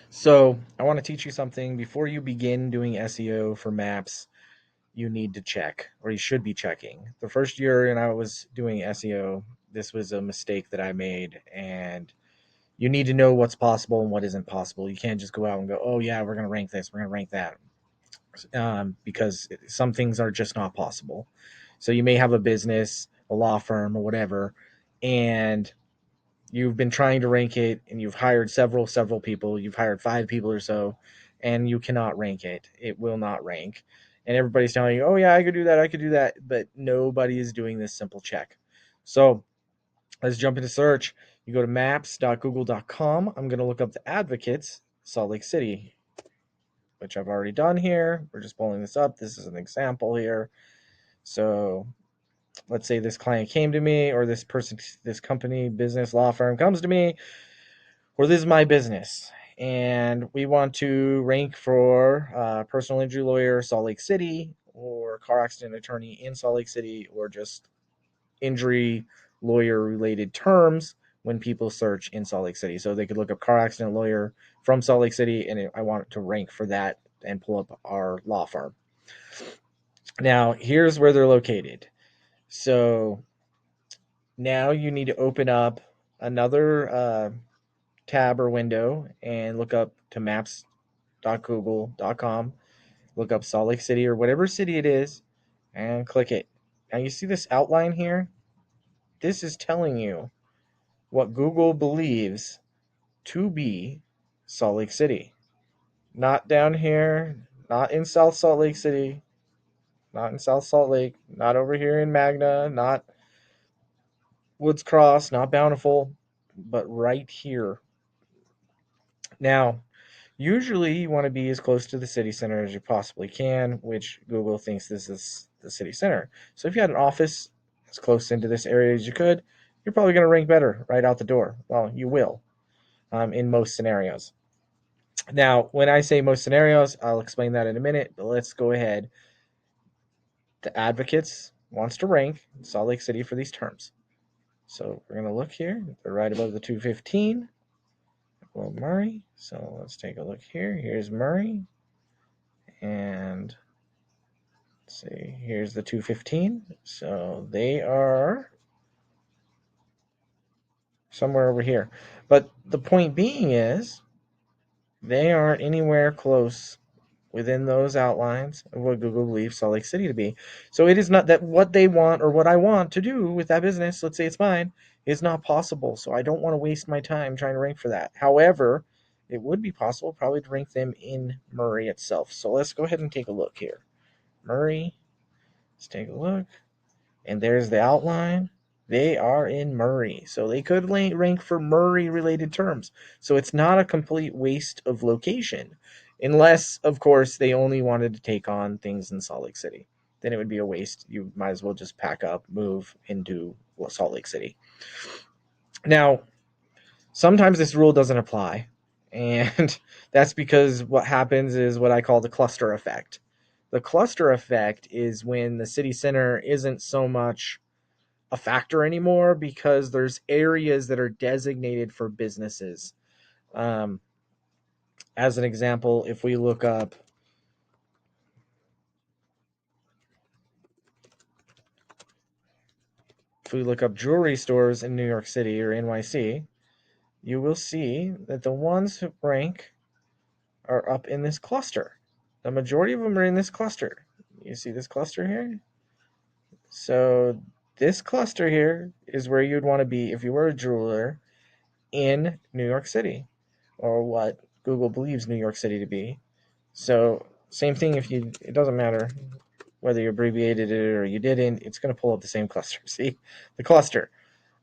So, I want to teach you something. Before you begin doing SEO for maps, you need to check, or you should be checking. The first year and I was doing SEO, this was a mistake that I made, and you need to know what's possible and what isn't possible. You can't just go out and go, oh, yeah, we're going to rank this, we're going to rank that, because some things are just not possible. So, you may have a business, a law firm, or whatever, and you've been trying to rank it and you've hired several people, you've hired 5 people or so, and you cannot rank it. It will not rank. And everybody's telling you, oh yeah, I could do that, but nobody is doing this simple check. So let's jump into search. You go to maps.google.com. I'm going to look up the advocates, Salt Lake City, which I've already done here. We're just pulling this up. This is an example here. So let's say this client came to me, or this person, this company, business, law firm comes to me, or this is my business, and we want to rank for personal injury lawyer, Salt Lake City, or car accident attorney in Salt Lake City, or just injury lawyer related terms when people search in Salt Lake City. So they could look up car accident lawyer from Salt Lake City, and I want to rank for that and pull up our law firm. Now, here's where they're located. So now you need to open up another tab or window and look up to maps.google.com, look up Salt Lake City or whatever city it is, and click it. Now you see this outline here? This is telling you what Google believes to be Salt Lake City. Not down here, not in South Salt Lake City, not in South Salt Lake, not over here in Magna, not Woods Cross, not Bountiful, but right here. Now, usually you want to be as close to the city center as you possibly can, which Google thinks this is the city center. So if you had an office as close into this area as you could, you're probably going to rank better right out the door. Well, you will, in most scenarios. Now, when I say most scenarios, I'll explain that in a minute, but let's go ahead. The advocates wants to rank Salt Lake City for these terms. So we're going to look here. They're right above the 215. Well, Murray. So let's take a look here. Here's Murray. And let's see, here's the 215. So they are somewhere over here. But the point being is they aren't anywhere close within those outlines of what Google believes Salt Lake City to be. So it is not that what they want or what I want to do with that business, let's say it's mine, is not possible. So I don't want to waste my time trying to rank for that. However, it would be possible probably to rank them in Murray itself. So let's go ahead and take a look here. Murray, let's take a look. And there's the outline. They are in Murray. So they could rank for Murray related terms. So it's not a complete waste of location. Unless, of course, they only wanted to take on things in Salt Lake City. Then it would be a waste. You might as well just pack up, move into Salt Lake City. Now, sometimes this rule doesn't apply. And that's because what happens is what I call the cluster effect. The cluster effect is when the city center isn't so much a factor anymore because there's areas that are designated for businesses. Um, as an example, if we look up jewelry stores in New York City or NYC, you will see that the ones who rank are up in this cluster. The majority of them are in this cluster. You see this cluster here? So this cluster here is where you'd want to be if you were a jeweler in New York City, or what Google believes New York City to be. So same thing it doesn't matter whether you abbreviated it or you didn't, it's going to pull up the same cluster. See, the cluster.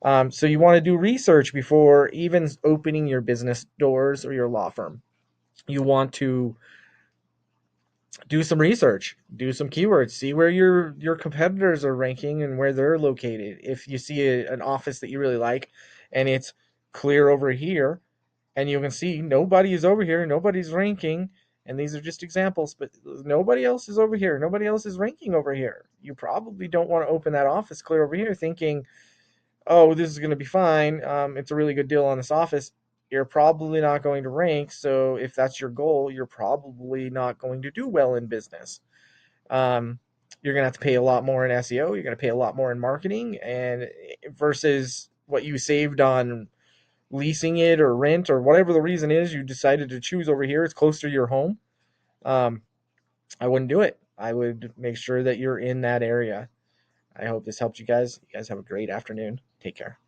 So you want to do research before even opening your business doors or your law firm. You want to do some research, do some keywords, see where your competitors are ranking and where they're located. If you see an office that you really like and it's clear over here, and you can see nobody is over here, nobody's ranking, and these are just examples, but nobody else is over here, nobody else is ranking over here. You probably don't want to open that office clear over here thinking, oh, this is going to be fine, it's a really good deal on this office. you're probably not going to rank. So if that's your goal, you're probably not going to do well in business. Um, you're gonna have to pay a lot more in SEO. You're gonna pay a lot more in marketing, and versus what you saved on leasing it or rent or whatever the reason is you decided to choose over here. It's close to your home. Um, I wouldn't do it. I would make sure that you're in that area. I hope this helped you guys. You guys have a great afternoon. Take care.